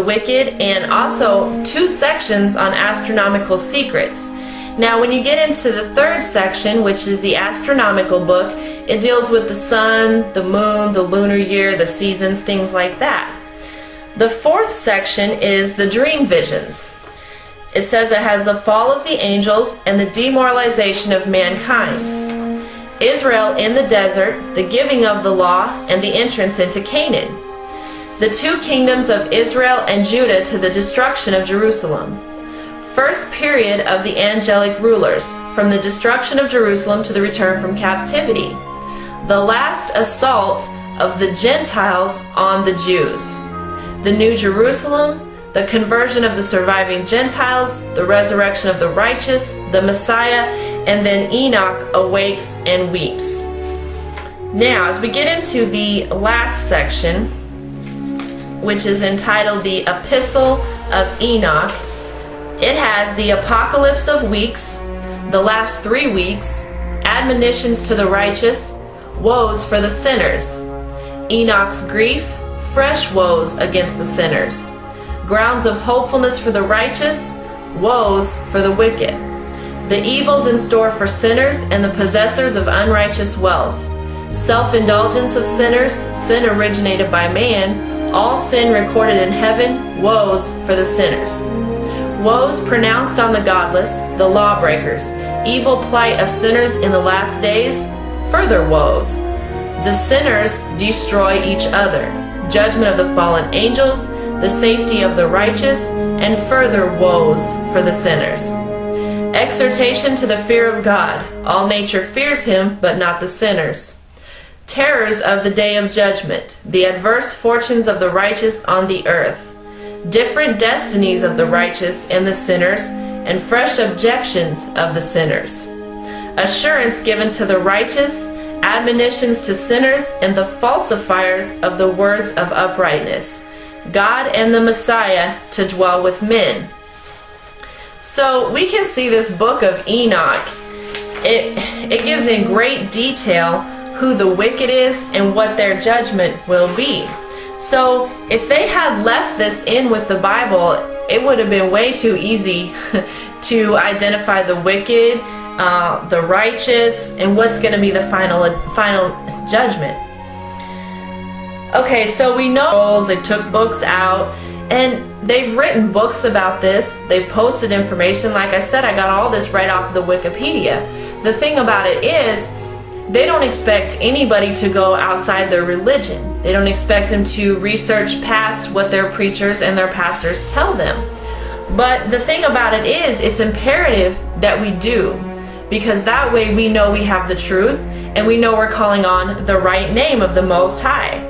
wicked, and also 2 sections on astronomical secrets. Now when you get into the 3rd section, which is the astronomical book, it deals with the sun, the moon, the lunar year, the seasons, things like that. The 4th section is the dream visions. It says it has the fall of the angels and the demoralization of mankind, Israel in the desert, the giving of the law, and the entrance into Canaan, the 2 kingdoms of Israel and Judah to the destruction of Jerusalem, first period of the angelic rulers, from the destruction of Jerusalem to the return from captivity, the last assault of the Gentiles on the Jews, the New Jerusalem, the conversion of the surviving Gentiles, the resurrection of the righteous, the Messiah, and then Enoch awakes and weeps. Now, as we get into the last section, which is entitled the Epistle of Enoch, it has the apocalypse of weeks, the last 3 weeks, admonitions to the righteous, woes for the sinners, Enoch's grief, fresh woes against the sinners, grounds of hopefulness for the righteous, woes for the wicked, the evils in store for sinners and the possessors of unrighteous wealth, self-indulgence of sinners, sin originated by man, all sin recorded in heaven, woes for the sinners, woes pronounced on the godless, the lawbreakers, evil plight of sinners in the last days, further woes, the sinners destroy each other, judgment of the fallen angels, the safety of the righteous, and further woes for the sinners. Exhortation to the fear of God. All nature fears him, but not the sinners. Terrors of the day of judgment. The adverse fortunes of the righteous on the earth. Different destinies of the righteous and the sinners, and fresh objections of the sinners. Assurance given to the righteous, admonitions to sinners, and the falsifiers of the words of uprightness. God and the Messiah to dwell with men. So we can see this book of Enoch. It gives in great detail who the wicked is and what their judgment will be. So if they had left this in with the Bible, it would have been way too easy to identify the wicked, the righteous, and what's going to be the final judgment. Okay, so we know they took books out, and they've written books about this. They've posted information. Like I said, I got all this right off the Wikipedia. The thing about it is, they don't expect anybody to go outside their religion. They don't expect them to research past what their preachers and their pastors tell them. But the thing about it is, it's imperative that we do, because that way we know we have the truth, and we know we're calling on the right name of the Most High.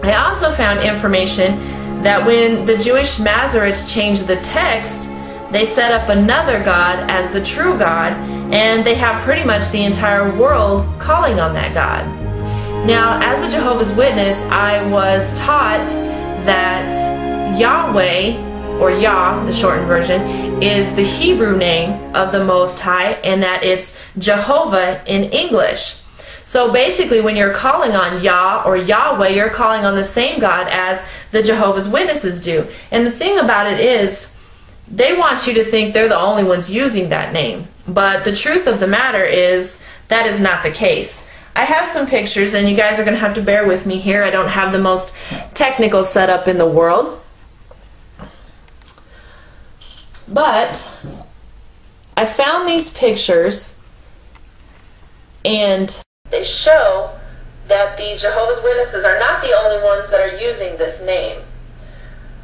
I also found information that when the Jewish Masoretes changed the text, they set up another God as the true God, and they have pretty much the entire world calling on that God. Now, as a Jehovah's Witness, I was taught that Yahweh, or Yah, the shortened version, is the Hebrew name of the Most High, and that it's Jehovah in English. So basically, when you're calling on Yah or Yahweh, you're calling on the same God as the Jehovah's Witnesses do. And the thing about it is, they want you to think they're the only ones using that name. But the truth of the matter is, that is not the case. I have some pictures, and you guys are going to have to bear with me here. I don't have the most technical setup in the world. But I found these pictures, and they show that the Jehovah's Witnesses are not the only ones that are using this name.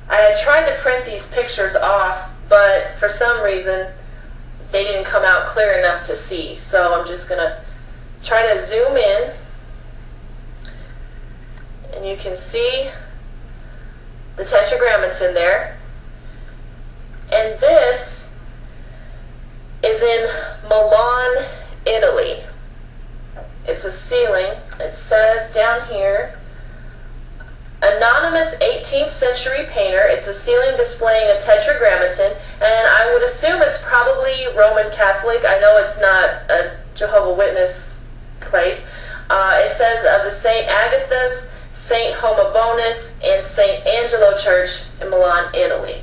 I had tried to print these pictures off, but for some reason they didn't come out clear enough to see. So I'm just going to try to zoom in, and you can see the Tetragrammaton there. And this is in Milan, Italy. It's a ceiling. It says down here, anonymous 18th century painter. It's a ceiling displaying a Tetragrammaton, and I would assume it's probably Roman Catholic. I know it's not a Jehovah's Witness place. It says of the St. Agatha's St. Homobonus, and St. Angelo Church in Milan, Italy.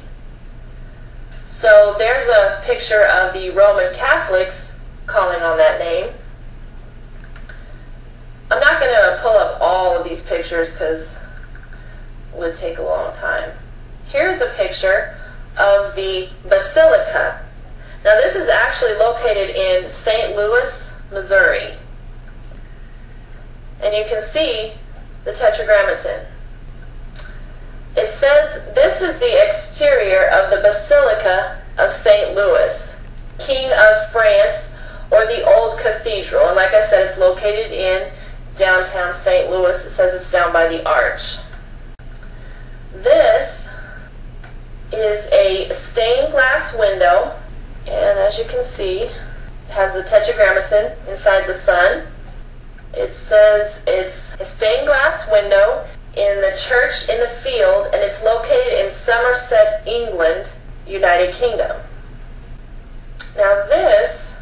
So there's a picture of the Roman Catholics calling on that name. I'm not going to pull up all of these pictures because it would take a long time. Here's a picture of the Basilica. Now this is actually located in St. Louis, Missouri. And you can see the Tetragrammaton. It says this is the exterior of the Basilica of St. Louis, King of France, or the Old Cathedral. And like I said, it's located in downtown St. Louis. It says it's down by the arch. This is a stained glass window, and as you can see, it has the Tetragrammaton inside the sun. It says it's a stained glass window in the church in the field, and it's located in Somerset, England, United Kingdom. Now this,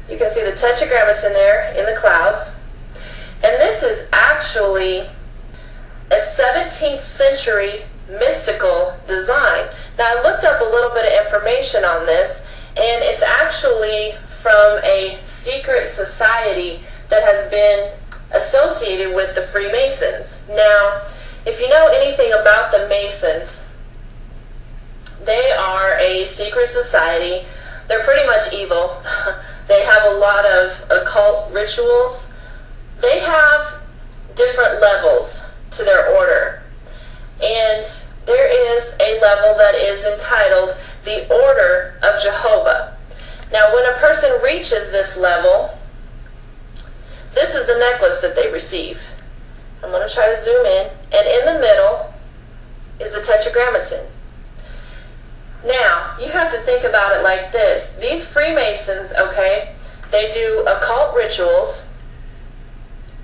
you can see the Tetragrammaton there in the clouds, and this is actually a 17th century mystical design. Now I looked up a little bit of information on this, and it's actually from a secret society that has been associated with the Freemasons. Now, if you know anything about the Masons, they are a secret society. They're pretty much evil. They have a lot of occult rituals. They have different levels to their order. And there is a level that is entitled the Order of Jehovah. Now, when a person reaches this level, this is the necklace that they receive. I'm going to try to zoom in. And in the middle is the Tetragrammaton. Now, you have to think about it like this. These Freemasons, okay, they do occult rituals.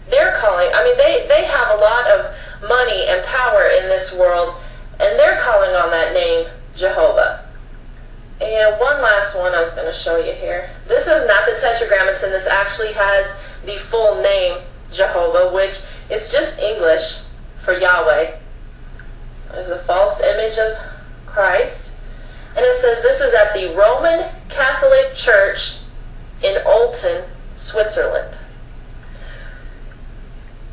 They're calling, they have a lot of money and power in this world, and they're calling on that name, Jehovah. And one last one I was going to show you here. This is not the Tetragrammaton. This actually has the full name, Jehovah, which is just English for Yahweh. There's a false image of Christ. And it says this is at the Roman Catholic Church in Olten, Switzerland.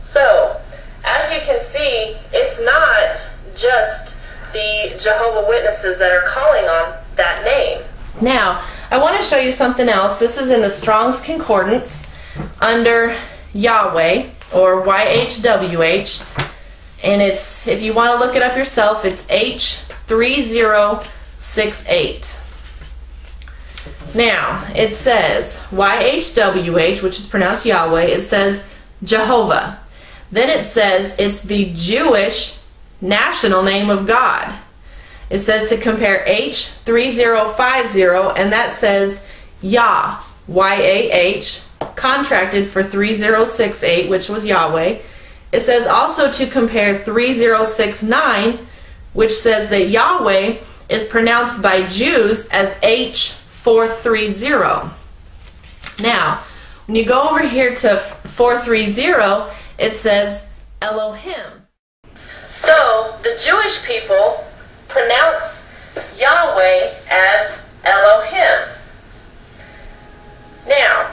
So, as you can see, it's not just the Jehovah's Witnesses that are calling on that name. Now, I want to show you something else. This is in the Strong's Concordance under Yahweh, or YHWH, and it's, if you want to look it up yourself, it's H3068. Now, it says YHWH, which is pronounced Yahweh, it says Jehovah. Then it says it's the Jewish national name of God. It says to compare H3050, and that says Yah, Y-A-H, contracted for 3068, which was Yahweh. It says also to compare 3069, which says that Yahweh is pronounced by Jews as H430. Now, when you go over here to 430, it says Elohim. So, the Jewish people pronounce Yahweh as Elohim. Now,